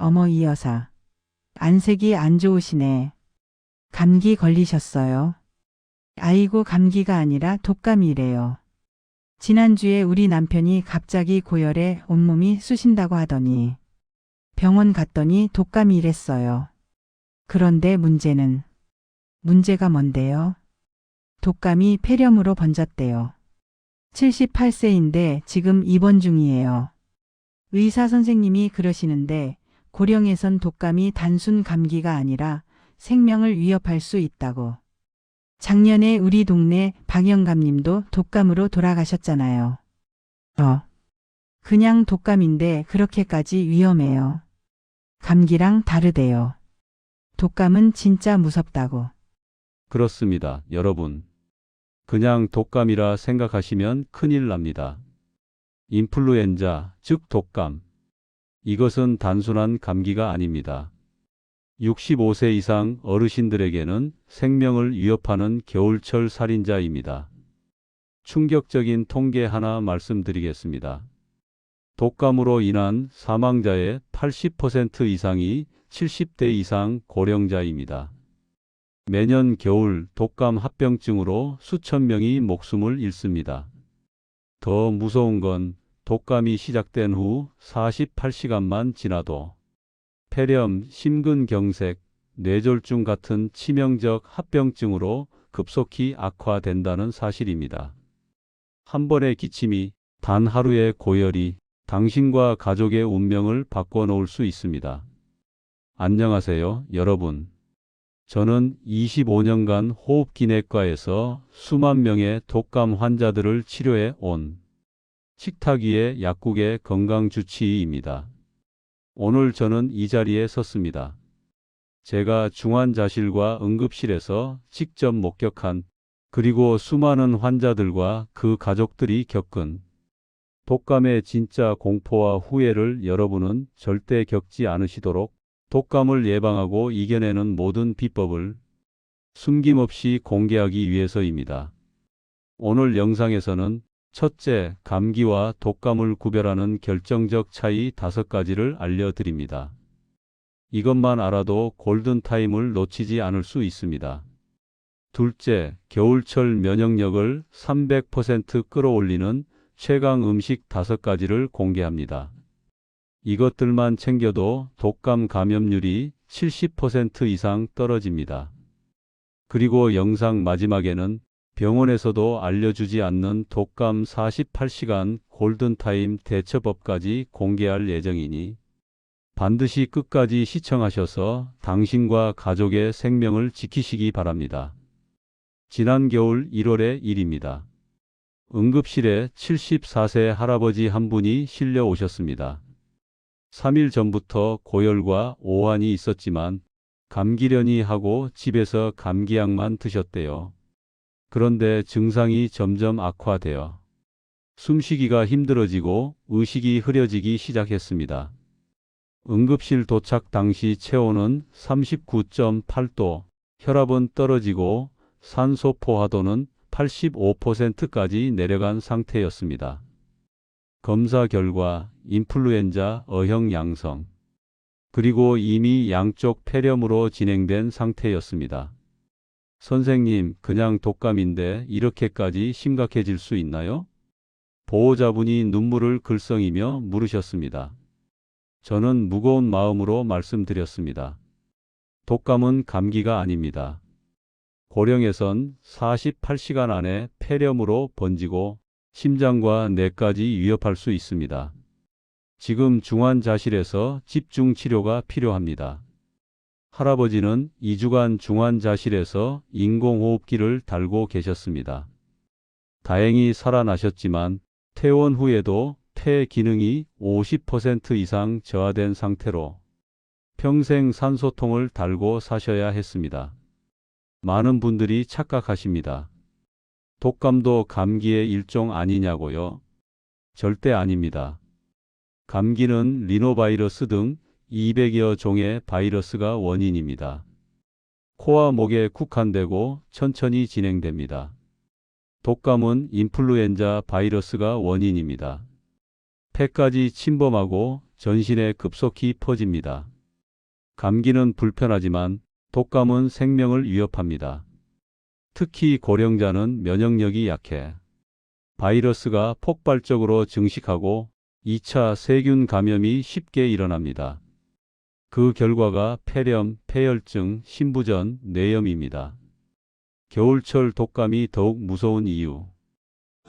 어머 이 여사. 안색이 안 좋으시네. 감기 걸리셨어요? 아이고 감기가 아니라 독감이래요. 지난주에 우리 남편이 갑자기 고열에 온몸이 쑤신다고 하더니 병원 갔더니 독감이랬어요. 그런데 문제가 뭔데요? 독감이 폐렴으로 번졌대요. 78세인데 지금 입원 중이에요. 의사 선생님이 그러시는데 고령에선 독감이 단순 감기가 아니라 생명을 위협할 수 있다고. 작년에 우리 동네 박영감님도 독감으로 돌아가셨잖아요. 그냥 독감인데 그렇게까지 위험해요. 감기랑 다르대요. 독감은 진짜 무섭다고. 그렇습니다, 여러분. 그냥 독감이라 생각하시면 큰일 납니다. 인플루엔자, 즉 독감. 이것은 단순한 감기가 아닙니다. 65세 이상 어르신들에게는 생명을 위협하는 겨울철 살인자입니다. 충격적인 통계 하나 말씀드리겠습니다. 독감으로 인한 사망자의 80% 이상이 70대 이상 고령자입니다. 매년 겨울 독감 합병증으로 수천 명이 목숨을 잃습니다. 더 무서운 건 독감이 시작된 후 48시간만 지나도 폐렴, 심근경색, 뇌졸중 같은 치명적 합병증으로 급속히 악화된다는 사실입니다. 한 번의 기침이, 단 하루의 고열이 당신과 가족의 운명을 바꿔놓을 수 있습니다. 안녕하세요, 여러분. 저는 25년간 호흡기내과에서 수만 명의 독감 환자들을 치료해 온 식탁 위의 약국의 건강주치의입니다. 오늘 저는 이 자리에 섰습니다. 제가 중환자실과 응급실에서 직접 목격한, 그리고 수많은 환자들과 그 가족들이 겪은 독감의 진짜 공포와 후회를 여러분은 절대 겪지 않으시도록 독감을 예방하고 이겨내는 모든 비법을 숨김없이 공개하기 위해서입니다. 오늘 영상에서는 첫째, 감기와 독감을 구별하는 결정적 차이 5가지를 알려드립니다. 이것만 알아도 골든타임을 놓치지 않을 수 있습니다. 둘째, 겨울철 면역력을 300% 끌어올리는 최강 음식 5가지를 공개합니다. 이것들만 챙겨도 독감 감염률이 70% 이상 떨어집니다. 그리고 영상 마지막에는 병원에서도 알려주지 않는 독감 48시간 골든타임 대처법까지 공개할 예정이니 반드시 끝까지 시청하셔서 당신과 가족의 생명을 지키시기 바랍니다. 지난 겨울 1월의 일입니다. 응급실에 74세 할아버지 한 분이 실려 오셨습니다. 3일 전부터 고열과 오한이 있었지만 감기려니 하고 집에서 감기약만 드셨대요. 그런데 증상이 점점 악화되어 숨쉬기가 힘들어지고 의식이 흐려지기 시작했습니다. 응급실 도착 당시 체온은 39.8도, 혈압은 떨어지고 산소 포화도는 85%까지 내려간 상태였습니다. 검사 결과 인플루엔자 어형 양성, 그리고 이미 양쪽 폐렴으로 진행된 상태였습니다. 선생님, 그냥 독감인데 이렇게까지 심각해질 수 있나요? 보호자분이 눈물을 글썽이며 물으셨습니다. 저는 무거운 마음으로 말씀드렸습니다. 독감은 감기가 아닙니다. 고령에선 48시간 안에 폐렴으로 번지고 심장과 뇌까지 위협할 수 있습니다. 지금 중환자실에서 집중 치료가 필요합니다. 할아버지는 2주간 중환자실에서 인공호흡기를 달고 계셨습니다. 다행히 살아나셨지만 퇴원 후에도 폐 기능이 50% 이상 저하된 상태로 평생 산소통을 달고 사셔야 했습니다. 많은 분들이 착각하십니다. 독감도 감기의 일종 아니냐고요? 절대 아닙니다. 감기는 리노바이러스 등 200여 종의 바이러스가 원인입니다. 코와 목에 국한되고 천천히 진행됩니다. 독감은 인플루엔자 바이러스가 원인입니다. 폐까지 침범하고 전신에 급속히 퍼집니다. 감기는 불편하지만 독감은 생명을 위협합니다. 특히 고령자는 면역력이 약해 바이러스가 폭발적으로 증식하고 2차 세균 감염이 쉽게 일어납니다. 그 결과가 폐렴, 폐혈증, 신부전, 뇌염입니다. 겨울철 독감이 더욱 무서운 이유.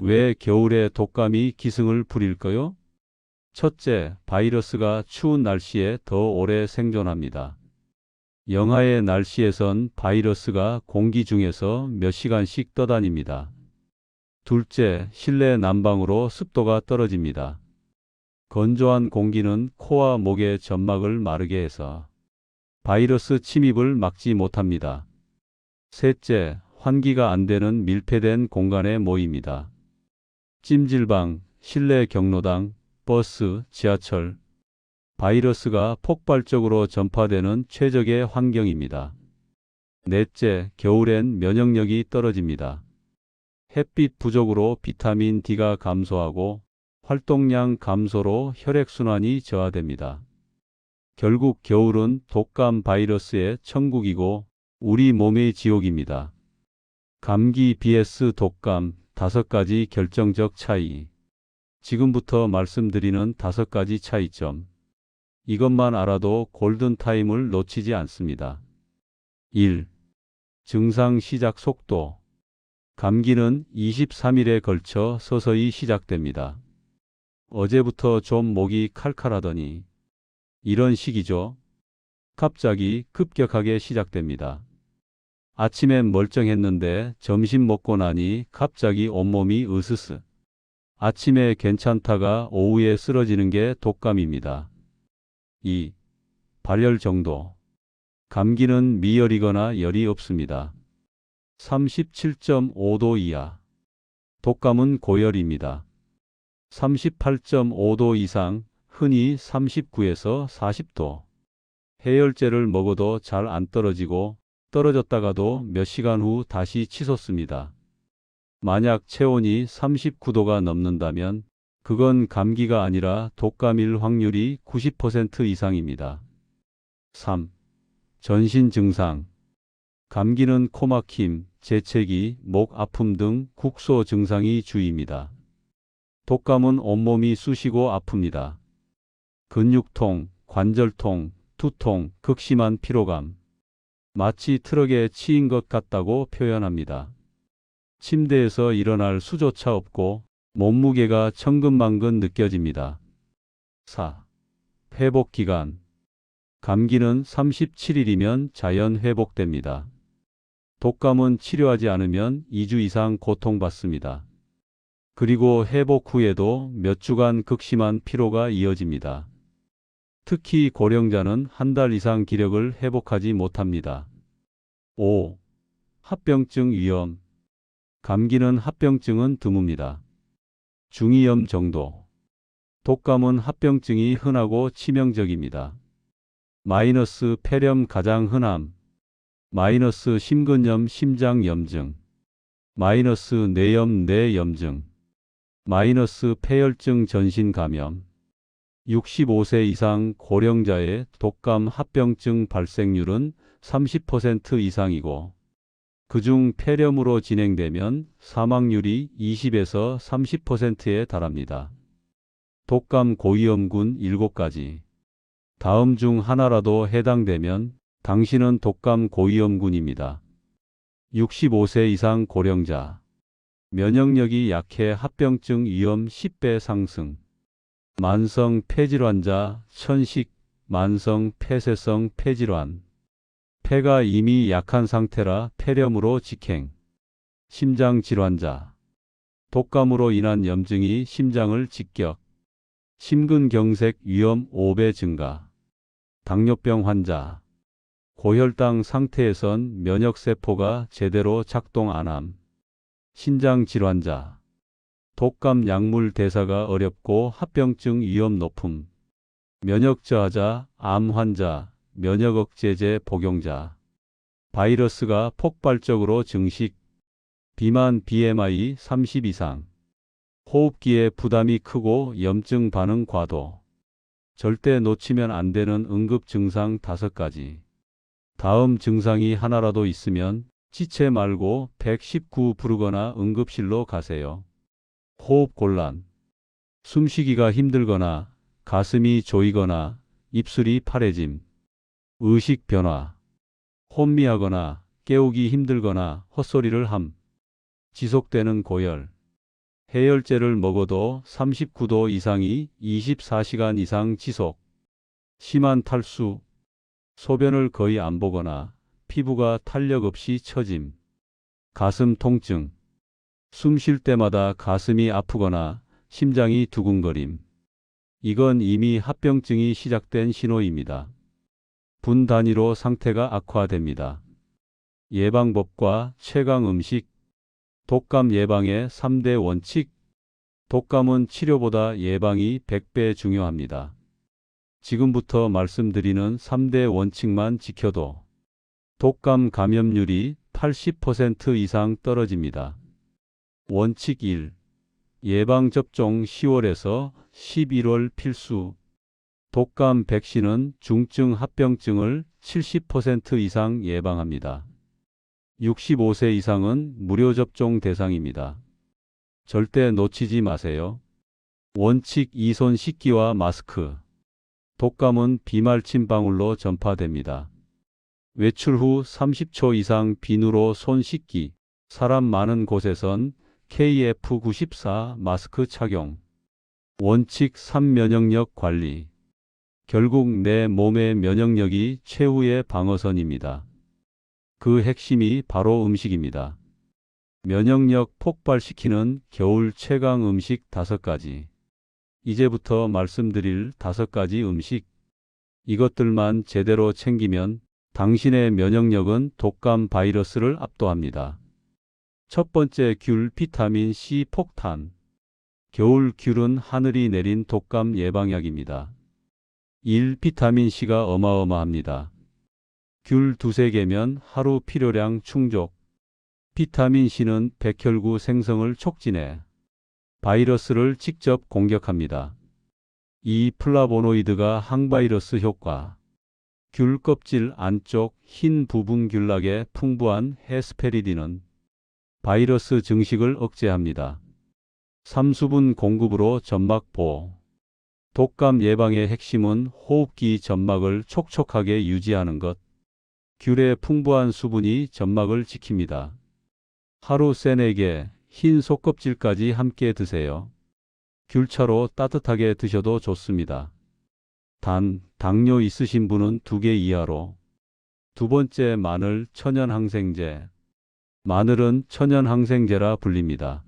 왜 겨울에 독감이 기승을 부릴까요? 첫째, 바이러스가 추운 날씨에 더 오래 생존합니다. 영하의 날씨에선 바이러스가 공기 중에서 몇 시간씩 떠다닙니다. 둘째, 실내 난방으로 습도가 떨어집니다. 건조한 공기는 코와 목의 점막을 마르게 해서 바이러스 침입을 막지 못합니다. 셋째, 환기가 안 되는 밀폐된 공간에 모입니다. 찜질방, 실내 경로당, 버스, 지하철. 바이러스가 폭발적으로 전파되는 최적의 환경입니다. 넷째, 겨울엔 면역력이 떨어집니다. 햇빛 부족으로 비타민 D가 감소하고 활동량 감소로 혈액순환이 저하됩니다. 결국 겨울은 독감 바이러스의 천국이고 우리 몸의 지옥입니다. 감기 vs 독감 5가지 결정적 차이. 지금부터 말씀드리는 5가지 차이점. 이것만 알아도 골든타임을 놓치지 않습니다. 1. 증상 시작 속도. 감기는 23일에 걸쳐 서서히 시작됩니다. 어제부터 좀 목이 칼칼하더니 이런 식이죠. 갑자기 급격하게 시작됩니다. 아침엔 멀쩡했는데 점심 먹고 나니 갑자기 온몸이 으스스. 아침에 괜찮다가 오후에 쓰러지는 게 독감입니다. 2. 발열 정도. 감기는 미열이거나 열이 없습니다. 37.5도 이하. 독감은 고열입니다. 38.5도 이상, 흔히 39에서 40도. 해열제를 먹어도 잘 안 떨어지고 떨어졌다가도 몇 시간 후 다시 치솟습니다. 만약 체온이 39도가 넘는다면 그건 감기가 아니라 독감일 확률이 90% 이상입니다. 3. 전신 증상. 감기는 코막힘, 재채기, 목 아픔 등 국소 증상이 주입니다. 독감은 온몸이 쑤시고 아픕니다. 근육통, 관절통, 두통, 극심한 피로감. 마치 트럭에 치인 것 같다고 표현합니다. 침대에서 일어날 수조차 없고 몸무게가 천근만근 느껴집니다. 4. 회복 기간. 감기는 37일이면 자연 회복됩니다. 독감은 치료하지 않으면 2주 이상 고통받습니다. 그리고 회복 후에도 몇 주간 극심한 피로가 이어집니다. 특히 고령자는 한 달 이상 기력을 회복하지 못합니다. 5. 합병증 위험. 감기는 합병증은 드뭅니다. 중이염 정도. 독감은 합병증이 흔하고 치명적입니다. 마이너스 폐렴 가장 흔함. 마이너스 심근염 심장염증. 마이너스 뇌염 뇌염증. 마이너스 폐혈증 전신감염. 65세 이상 고령자의 독감 합병증 발생률은 30% 이상이고 그중 폐렴으로 진행되면 사망률이 20에서 30%에 달합니다. 독감 고위험군 7가지. 다음 중 하나라도 해당되면 당신은 독감 고위험군입니다. 65세 이상 고령자. 면역력이 약해 합병증 위험 10배 상승. 만성 폐질환자, 천식, 만성 폐쇄성 폐질환. 폐가 이미 약한 상태라 폐렴으로 직행. 심장질환자. 독감으로 인한 염증이 심장을 직격. 심근경색 위험 5배 증가. 당뇨병 환자. 고혈당 상태에선 면역세포가 제대로 작동 안함. 신장질환자. 독감 약물 대사가 어렵고 합병증 위험 높음. 면역저하자, 암 환자, 면역억제제 복용자. 바이러스가 폭발적으로 증식. 비만 BMI 30 이상. 호흡기에 부담이 크고 염증 반응 과도. 절대 놓치면 안 되는 응급 증상 5가지. 다음 증상이 하나라도 있으면 지체 말고 119 부르거나 응급실로 가세요. 호흡 곤란, 숨쉬기가 힘들거나 가슴이 조이거나 입술이 파래짐, 의식 변화, 혼미하거나 깨우기 힘들거나 헛소리를 함, 지속되는 고열, 해열제를 먹어도 39도 이상이 24시간 이상 지속, 심한 탈수, 소변을 거의 안 보거나 피부가 탄력 없이 처짐, 가슴 통증, 숨 쉴 때마다 가슴이 아프거나 심장이 두근거림. 이건 이미 합병증이 시작된 신호입니다. 분 단위로 상태가 악화됩니다. 예방법과 최강 음식, 독감 예방의 3대 원칙. 독감은 치료보다 예방이 100배 중요합니다. 지금부터 말씀드리는 3대 원칙만 지켜도 독감 감염률이 80% 이상 떨어집니다. 원칙 1. 예방접종 10월에서 11월 필수. 독감 백신은 중증 합병증을 70% 이상 예방합니다. 65세 이상은 무료 접종 대상입니다. 절대 놓치지 마세요. 원칙 2. 손 씻기와 마스크. 독감은 비말침 방울로 전파됩니다. 외출 후 30초 이상 비누로 손 씻기. 사람 많은 곳에선 KF94 마스크 착용. 원칙 3. 면역력 관리. 결국 내 몸의 면역력이 최후의 방어선입니다. 그 핵심이 바로 음식입니다. 면역력 폭발시키는 겨울 최강 음식 5가지. 이제부터 말씀드릴 5가지 음식. 이것들만 제대로 챙기면 당신의 면역력은 독감 바이러스를 압도합니다. 첫 번째, 귤 비타민 C 폭탄. 겨울 귤은 하늘이 내린 독감 예방약입니다. 1. 비타민 C가 어마어마합니다. 귤 2-3개면 하루 필요량 충족. 비타민 C는 백혈구 생성을 촉진해 바이러스를 직접 공격합니다. 2. 플라보노이드가 항바이러스 효과. 귤 껍질 안쪽 흰 부분 귤락에 풍부한 헤스페리딘은 바이러스 증식을 억제합니다. 3. 수분 공급으로 점막 보호. 독감 예방의 핵심은 호흡기 점막을 촉촉하게 유지하는 것. 귤의 풍부한 수분이 점막을 지킵니다. 하루 3-4개, 흰 속껍질까지 함께 드세요. 귤차로 따뜻하게 드셔도 좋습니다. 단, 당뇨 있으신 분은 2개 이하로. 두 번째, 마늘 천연항생제. 마늘은 천연항생제라 불립니다.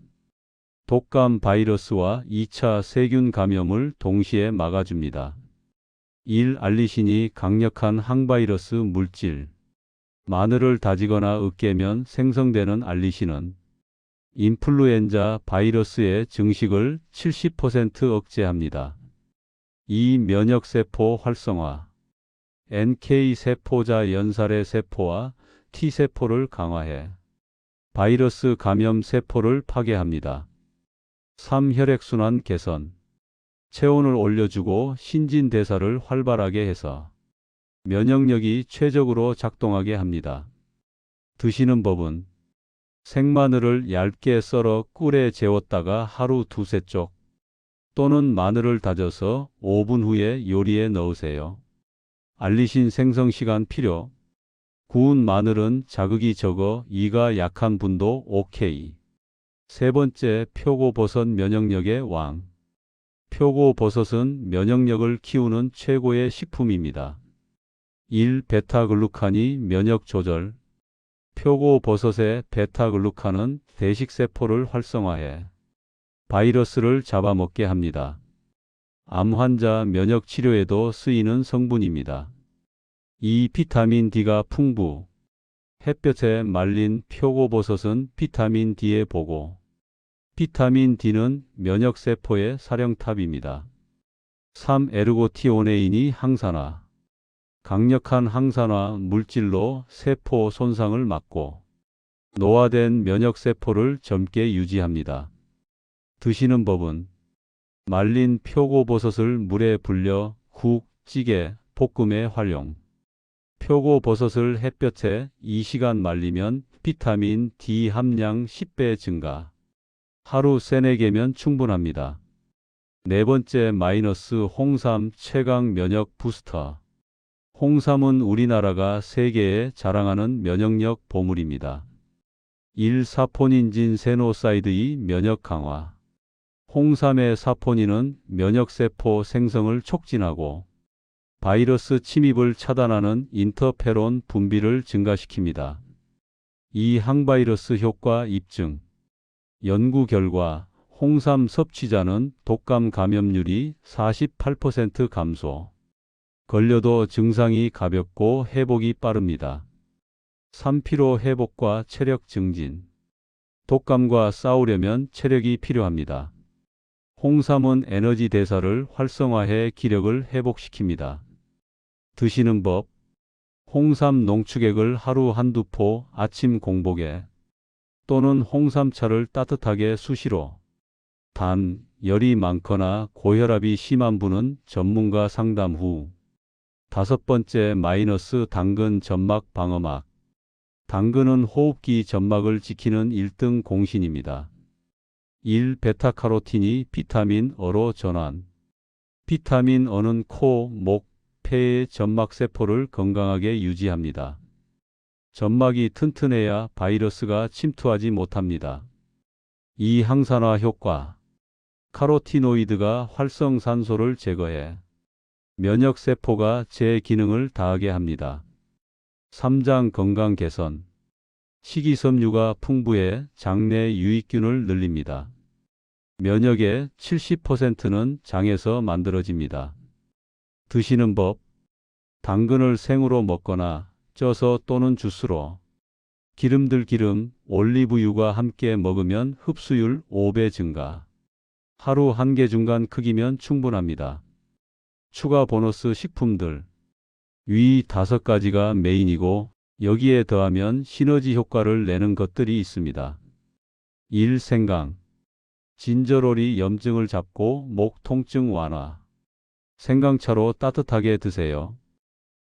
독감 바이러스와 2차 세균 감염을 동시에 막아줍니다. 1. 알리신이 강력한 항바이러스 물질. 마늘을 다지거나 으깨면 생성되는 알리신은 인플루엔자 바이러스의 증식을 70% 억제합니다. 2. 면역세포 활성화. NK세포자 연살의 세포와 T세포를 강화해 바이러스 감염 세포를 파괴합니다. 3. 혈액순환 개선. 체온을 올려주고 신진대사를 활발하게 해서 면역력이 최적으로 작동하게 합니다. 드시는 법은 생마늘을 얇게 썰어 꿀에 재웠다가 하루 2-3쪽 또는 마늘을 다져서 5분 후에 요리에 넣으세요. 알리신 생성 시간 필요. 구운 마늘은 자극이 적어 이가 약한 분도 오케이. 세 번째, 표고버섯 면역력의 왕. 표고버섯은 면역력을 키우는 최고의 식품입니다. 1. 베타글루칸이 면역 조절. 표고버섯의 베타글루칸은 대식세포를 활성화해 바이러스를 잡아먹게 합니다. 암 환자 면역 치료에도 쓰이는 성분입니다. 2. 비타민 D가 풍부. 햇볕에 말린 표고버섯은 비타민 D의 보고. 비타민 D는 면역세포의 사령탑입니다. 3. 에르고티오네인이 항산화. 강력한 항산화 물질로 세포 손상을 막고 노화된 면역세포를 젊게 유지합니다. 드시는 법은 말린 표고버섯을 물에 불려 국, 찌개, 볶음에 활용. 표고버섯을 햇볕에 2시간 말리면 비타민 D 함량 10배 증가. 하루 3-4개면 충분합니다. 네 번째 마이너스 홍삼 최강 면역 부스터. 홍삼은 우리나라가 세계에 자랑하는 면역력 보물입니다. 1. 사포닌진 세노사이드의 면역 강화. 홍삼의 사포닌은 면역세포 생성을 촉진하고 바이러스 침입을 차단하는 인터페론 분비를 증가시킵니다. 2. 항바이러스 효과 입증. 연구 결과 홍삼 섭취자는 독감 감염률이 48% 감소. 걸려도 증상이 가볍고 회복이 빠릅니다. 3. 피로 회복과 체력 증진. 독감과 싸우려면 체력이 필요합니다. 홍삼은 에너지 대사를 활성화해 기력을 회복시킵니다. 드시는 법. 홍삼 농축액을 하루 1~2포 아침 공복에 또는 홍삼차를 따뜻하게 수시로. 단, 열이 많거나 고혈압이 심한 분은 전문가 상담 후. 5번째 마이너스 당근 점막 방어막. 당근은 호흡기 점막을 지키는 1등 공신입니다. 1. 베타카로틴이 비타민 어로 전환. 비타민 어는 코, 목, 폐의 점막세포를 건강하게 유지합니다. 점막이 튼튼해야 바이러스가 침투하지 못합니다. 2. 항산화 효과. 카로티노이드가 활성산소를 제거해 면역세포가 제 기능을 다하게 합니다. 3장 건강 개선. 식이섬유가 풍부해 장내 유익균을 늘립니다. 면역의 70%는 장에서 만들어집니다. 드시는 법. 당근을 생으로 먹거나 쪄서 또는 주스로. 기름들기름, 올리브유가 함께 먹으면 흡수율 5배 증가. 하루 1개 중간 크기면 충분합니다. 추가 보너스 식품들. 위 5가지가 메인이고 여기에 더하면 시너지 효과를 내는 것들이 있습니다. 1. 생강. 진저로리 염증을 잡고 목 통증 완화. 생강차로 따뜻하게 드세요.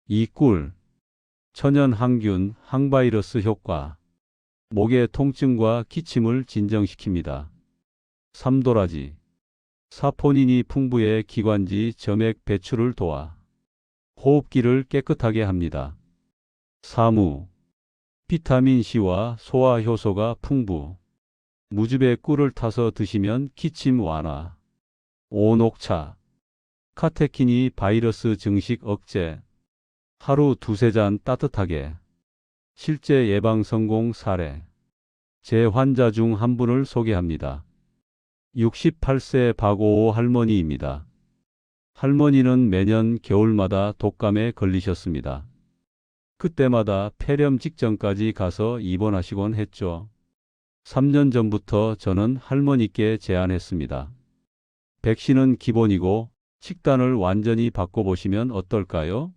2. 꿀. 천연 항균, 항바이러스 효과. 목의 통증과 기침을 진정시킵니다. 3. 도라지. 사포닌이 풍부해 기관지 점액 배출을 도와 호흡기를 깨끗하게 합니다. 4. 무. 비타민C와 소화효소가 풍부. 무즙에 꿀을 타서 드시면 기침 완화. 5. 녹차. 카테킨이 바이러스 증식 억제. 하루 2~3잔 따뜻하게. 실제 예방 성공 사례. 제 환자 중 한 분을 소개합니다. 68세 박오호 할머니입니다. 할머니는 매년 겨울마다 독감에 걸리셨습니다. 그때마다 폐렴 직전까지 가서 입원하시곤 했죠. 3년 전부터 저는 할머니께 제안했습니다. 백신은 기본이고 식단을 완전히 바꿔보시면 어떨까요?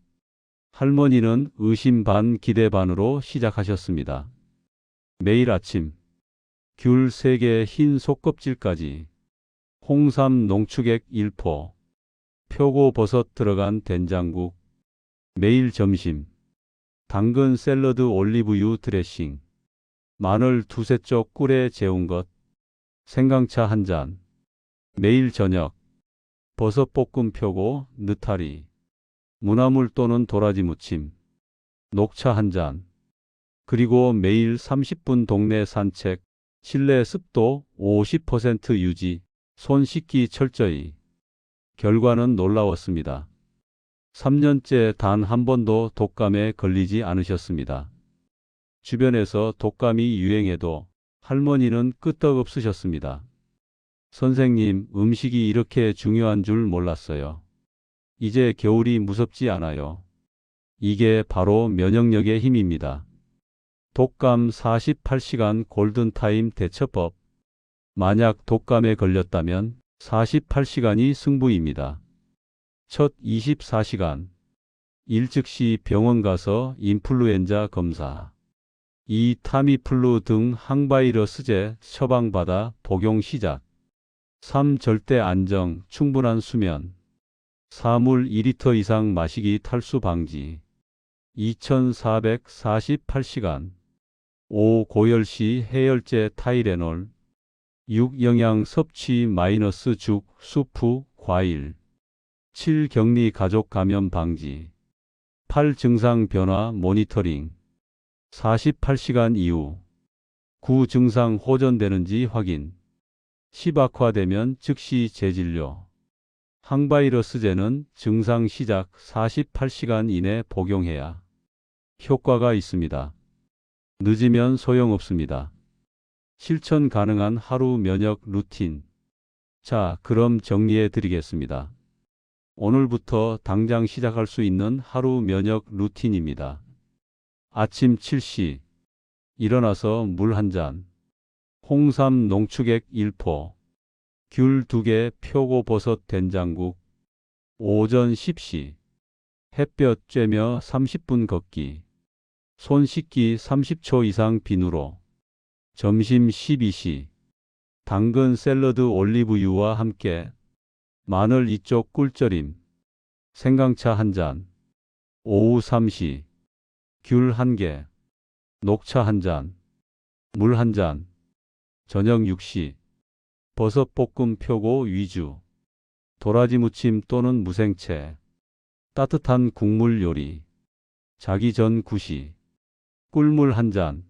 할머니는 의심 반 기대 반으로 시작하셨습니다. 매일 아침 귤 3개 흰 속껍질까지, 홍삼 농축액 1포, 표고버섯 들어간 된장국, 매일 점심 당근 샐러드 올리브유 드레싱, 마늘 2~3쪽 꿀에 재운 것, 생강차 1잔, 매일 저녁 버섯볶음 표고, 느타리, 무나물 또는 도라지 무침, 녹차 1잔, 그리고 매일 30분 동네 산책, 실내 습도 50% 유지, 손 씻기 철저히. 결과는 놀라웠습니다. 3년째 단 한 번도 독감에 걸리지 않으셨습니다. 주변에서 독감이 유행해도 할머니는 끄떡없으셨습니다. 선생님, 음식이 이렇게 중요한 줄 몰랐어요. 이제 겨울이 무섭지 않아요. 이게 바로 면역력의 힘입니다. 독감 48시간 골든타임 대처법. 만약 독감에 걸렸다면 48시간이 승부입니다. 첫 24시간. 일즉시 병원 가서 인플루엔자 검사. 2. 타미플루 등 항바이러스제 처방받아 복용 시작. 3. 절대 안정, 충분한 수면. 사물 2리터 이상 마시기 탈수 방지. 2448시간. 5. 고열 시 해열제 타이레놀. 6. 영양 섭취 마이너스 죽, 수프, 과일. 7. 격리 가족 감염 방지. 8. 증상 변화 모니터링. 48시간 이후. 9. 증상 호전되는지 확인. 10. 악화되면 즉시 재진료. 항바이러스제는 증상 시작 48시간 이내 복용해야 효과가 있습니다. 늦으면 소용없습니다. 실천 가능한 하루 면역 루틴. 자, 그럼 정리해 드리겠습니다. 오늘부터 당장 시작할 수 있는 하루 면역 루틴입니다. 아침 7시. 일어나서 물 한 잔. 홍삼 농축액 1포. 귤 2개 표고버섯 된장국. 오전 10시. 햇볕 쬐며 30분 걷기. 손 씻기 30초 이상 비누로. 점심 12시. 당근 샐러드 올리브유와 함께. 마늘 2쪽 꿀절임. 생강차 한 잔. 오후 3시. 귤 1개. 녹차 한 잔. 물 한 잔. 저녁 6시. 버섯볶음 표고 위주. 도라지 무침 또는 무생채. 따뜻한 국물 요리. 자기 전 9시. 꿀물 한 잔.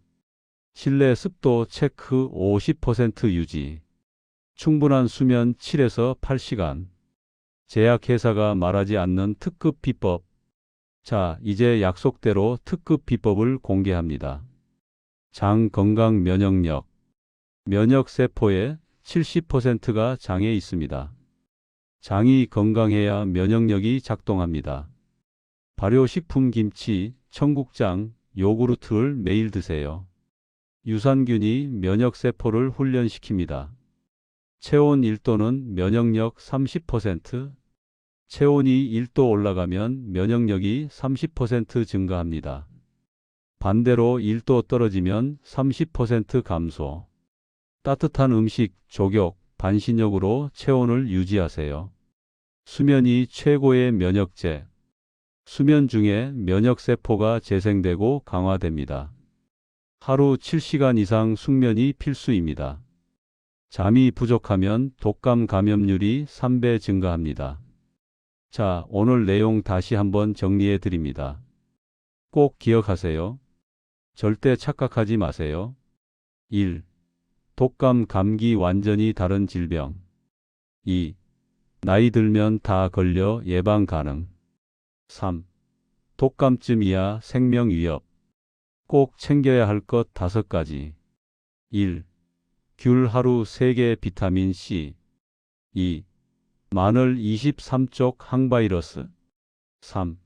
실내 습도 체크 50% 유지. 충분한 수면 7에서 8시간. 제약회사가 말하지 않는 특급 비법. 자, 이제 약속대로 특급 비법을 공개합니다. 장 건강 면역력. 면역세포의 70%가 장에 있습니다. 장이 건강해야 면역력이 작동합니다. 발효식품 김치, 청국장, 요구르트를 매일 드세요. 유산균이 면역세포를 훈련시킵니다. 체온 1도는 면역력 30%, 체온이 1도 올라가면 면역력이 30% 증가합니다. 반대로 1도 떨어지면 30% 감소. 따뜻한 음식, 족욕, 반신욕으로 체온을 유지하세요. 수면이 최고의 면역제. 수면 중에 면역세포가 재생되고 강화됩니다. 하루 7시간 이상 숙면이 필수입니다. 잠이 부족하면 독감 감염률이 3배 증가합니다. 자, 오늘 내용 다시 한번 정리해 드립니다. 꼭 기억하세요. 절대 착각하지 마세요. 1. 독감, 감기 완전히 다른 질병. 2. 나이 들면 다 걸려 예방 가능. 3. 독감쯤이야 생명 위협. 꼭 챙겨야 할 것 5가지. 1. 귤 하루 3개 비타민 C. 2. 마늘 23쪽 항바이러스. 3.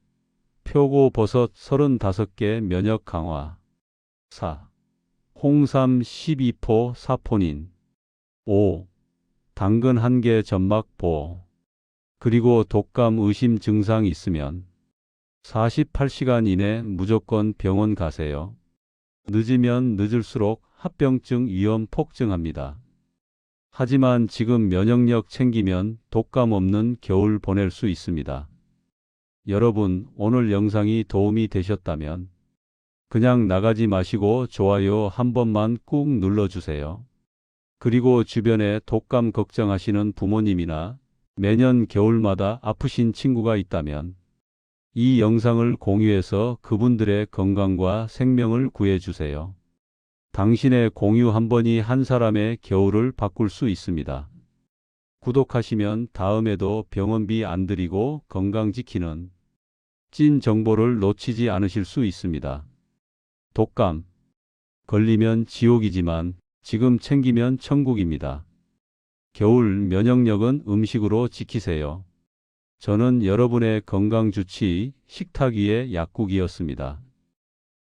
표고버섯 35개 면역 강화. 4. 홍삼 12포 사포닌. 5. 당근 1개 점막 보호. 그리고 독감 의심 증상 있으면 48시간 이내 무조건 병원 가세요. 늦으면 늦을수록 합병증 위험 폭증합니다. 하지만 지금 면역력 챙기면 독감 없는 겨울 보낼 수 있습니다. 여러분, 오늘 영상이 도움이 되셨다면 그냥 나가지 마시고 좋아요 한 번만 꾹 눌러주세요. 그리고 주변에 독감 걱정하시는 부모님이나 매년 겨울마다 아프신 친구가 있다면 이 영상을 공유해서 그분들의 건강과 생명을 구해주세요. 당신의 공유 한 번이 한 사람의 겨울을 바꿀 수 있습니다. 구독하시면 다음에도 병원비 안 들이고 건강 지키는 찐 정보를 놓치지 않으실 수 있습니다. 독감. 걸리면 지옥이지만 지금 챙기면 천국입니다. 겨울 면역력은 음식으로 지키세요. 저는 여러분의 건강 주치 식탁 위의 약국이었습니다.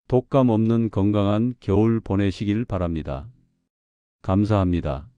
독감 없는 건강한 겨울 보내시길 바랍니다. 감사합니다.